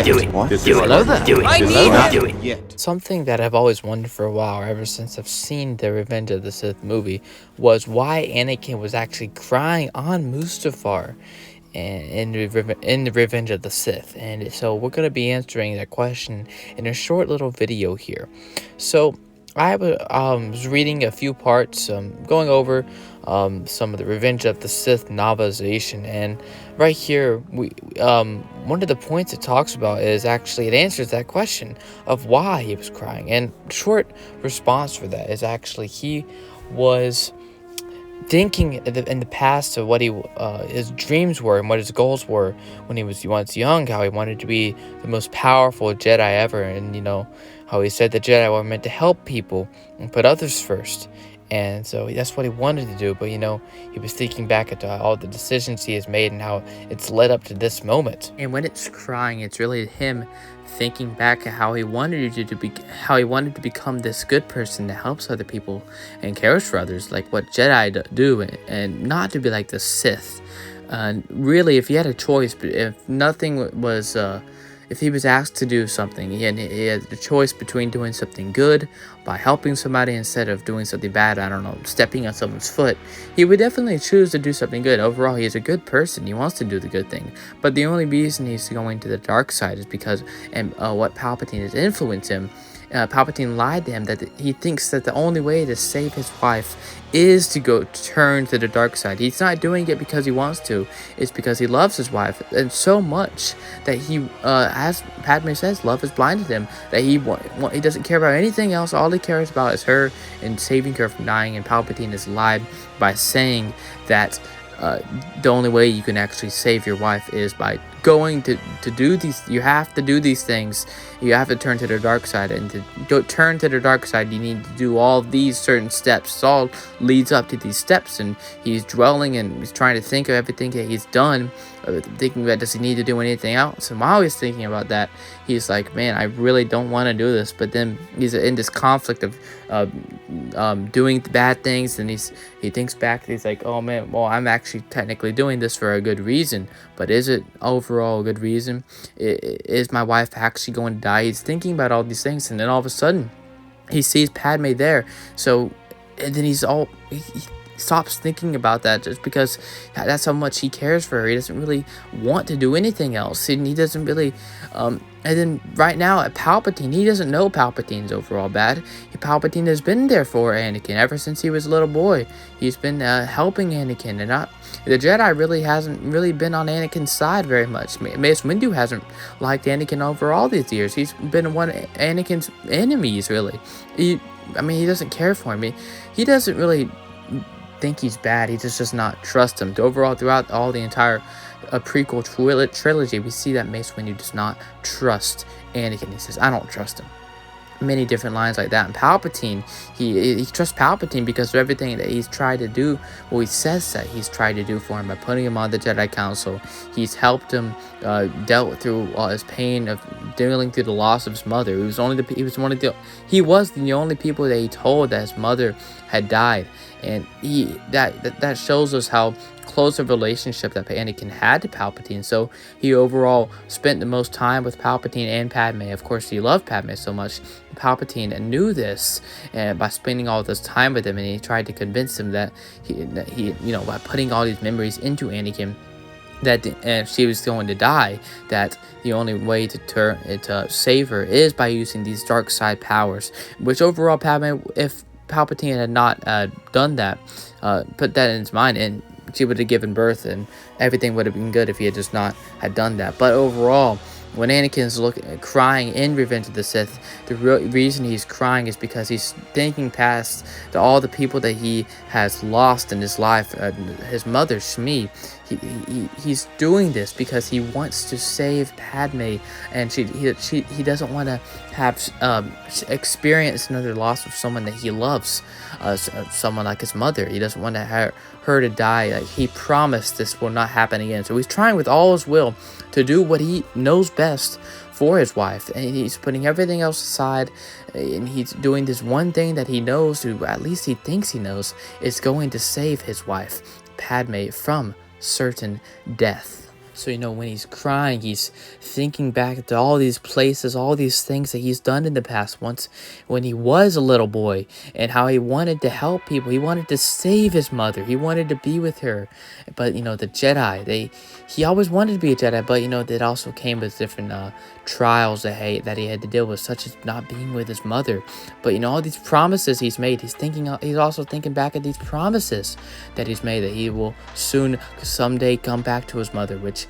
Do it. What? Do it. Hello there. Do it. I Do need it. it. Do it. Yet. Something that I've always wondered for a while, ever since I've seen the Revenge of the Sith movie, was why Anakin was actually crying on Mustafar in the Revenge of the Sith. And so we're going to be answering that question in a short little video here. So I was reading a few parts, going over some of the Revenge of the Sith novelization, and right here, one of the points it talks about is actually, it answers that question of why he was crying. And short response for that is actually he was thinking in the past of what his dreams were and what his goals were when he was once young, how he wanted to be the most powerful Jedi ever, and how he said the Jedi were meant to help people and put others first. And so that's what he wanted to do, but he was thinking back at all the decisions he has made and how it's led up to this moment. And when it's crying, it's really him thinking back at how he wanted to become this good person that helps other people and cares for others, like what Jedi do, and not to be like the Sith. Really, if he had a choice, but if he was asked to do something, he had the choice between doing something good by helping somebody instead of doing something bad, I don't know, stepping on someone's foot, he would definitely choose to do something good. Overall, he is a good person. He wants to do the good thing. But the only reason he's going to the dark side is because what Palpatine has influenced him. Palpatine lied to him that he thinks that the only way to save his wife is to turn to the dark side. He's not doing it because he wants to. It's because he loves his wife, and so much that he, as Padme says, love has blinded him, that he doesn't care about anything else. All he cares about is her and saving her from dying. And Palpatine has lied by saying that the only way you can actually save your wife is by going to do these. You have to do these things. You have to turn to the dark side, and to turn to the dark side, you need to do all these certain steps. It all leads up to these steps, and he's dwelling and he's trying to think of everything that he's done, thinking about, does he need to do anything else? And while he's thinking about that, he's like, man, I really don't want to do this. But then he's in this conflict of doing bad things, and he thinks back and he's like, oh man, well, I'm actually technically doing this for a good reason, but is it overall a good reason? Is my wife actually going to die? He's thinking about all these things, and then all of a sudden he sees Padme there. So, and then he stops thinking about that, just because that's how much he cares for her. He doesn't really want to do anything else, and he doesn't really and then right now at Palpatine, he doesn't know Palpatine's overall bad. Palpatine has been there for Anakin ever since he was a little boy. He's been helping Anakin, and the Jedi really hasn't really been on Anakin's side very much. Mace Windu hasn't liked Anakin over all these years. He's been one of Anakin's enemies, really. He doesn't care for him. He doesn't really think he's bad. He just does not trust him. Overall, throughout all the entire prequel trilogy, we see that Mace Windu does not trust Anakin. He says, I don't trust him. Many different lines like that. And Palpatine, he trusts Palpatine because of everything that he's tried to do. Well, he says that he's tried to do for him by putting him on the Jedi Council. He's helped him dealt through all his pain of dealing through the loss of his mother. He was the only people that he told that his mother had died. And that shows us how close a relationship that Anakin had to Palpatine. So he overall spent the most time with Palpatine and Padme. Of course, he loved Padme so much. Palpatine knew this, and by spending all this time with him, and he tried to convince him that he by putting all these memories into Anakin, that if she was going to die, that the only way to save her is by using these dark side powers. Which overall, if Palpatine had not done that, put that in his mind, and she would have given birth, and everything would have been good if he had just not had done that. But overall, when Anakin's crying in Revenge of the Sith, the reason he's crying is because he's thinking past all the people that he has lost in his life. His mother, Shmi, he's doing this because he wants to save Padme, and he doesn't want to have experience another loss of someone that he loves, someone like his mother. He doesn't want to have her to die. Like, he promised this will not happen again. So he's trying with all his will to do what he knows best for his wife, and he's putting everything else aside, and he's doing this one thing that he knows, or at least he thinks he knows, is going to save his wife Padme from certain death. So, when he's crying, he's thinking back to all these places, all these things that he's done in the past once when he was a little boy, and how he wanted to help people. He wanted to save his mother. He wanted to be with her. But, the Jedi, he always wanted to be a Jedi, but, that also came with different trials that he had to deal with, such as not being with his mother. But, all these promises he's made, he's also thinking back at these promises that he's made, that he will someday come back to his mother, which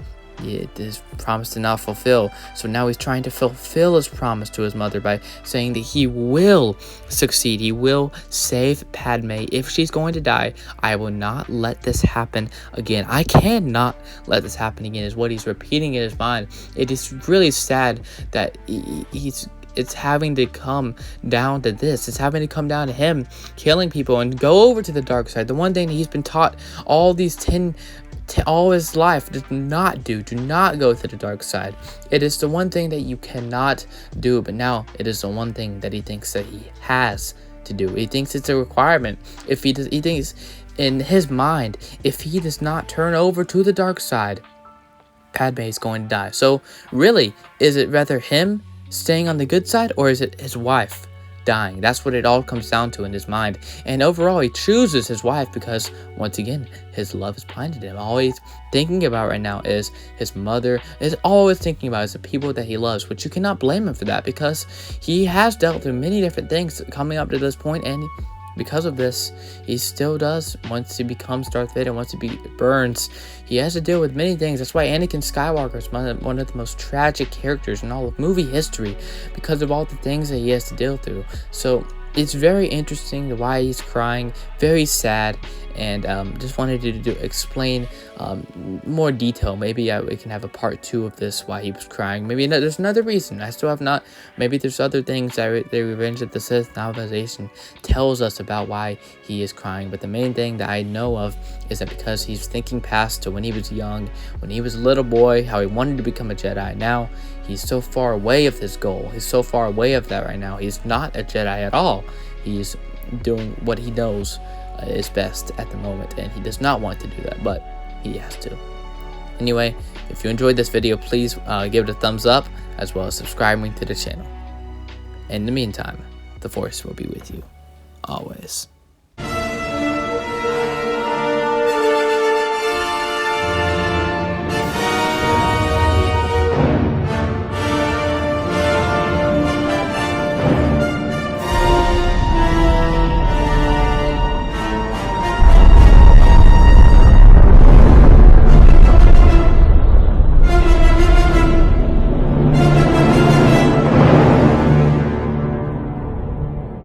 his promise did not fulfill. So now he's trying to fulfill his promise to his mother by saying that he will succeed. He will save Padme. If she's going to die, I will not let this happen again. I cannot let this happen again, is what he's repeating in his mind. It is really sad that it's having to come down to this. It's having to come down to him killing people and go over to the dark side. The one thing that he's been taught all his life, do not go to the dark side. It is the one thing that you cannot do, but now it is the one thing that he thinks that he has to do. He thinks it's a requirement. He thinks in his mind, if he does not turn over to the dark side, Padme is going to die. So really, is it rather him staying on the good side, or is it his wife dying? That's what it all comes down to in his mind. And overall, he chooses his wife because, once again, his love is blinded him. All he's thinking about right now is his mother. Is always thinking about is the people that he loves, which you cannot blame him for that, because he has dealt through many different things coming up to this point, and because of this, he still does. Once he becomes Darth Vader, once he burns, he has to deal with many things. That's why Anakin Skywalker is one of the most tragic characters in all of movie history, because of all the things that he has to deal through. So it's very interesting why he's crying, very sad, and just wanted to explain more detail. Maybe we can have a part 2 of this, why he was crying. Maybe there's another reason. I still have not. Maybe there's other things that the Revenge of the Sith novelization tells us about why he is crying. But the main thing that I know of is that because he's thinking past to when he was young, when he was a little boy, how he wanted to become a Jedi. Now he's so far away of his goal. He's so far away of that right now. He's not a Jedi at all. He's doing what he knows is best at the moment, and he does not want to do that, but he has to. Anyway, if you enjoyed this video, please give it a thumbs up, as well as subscribing to the channel. In the meantime, the Force will be with you always.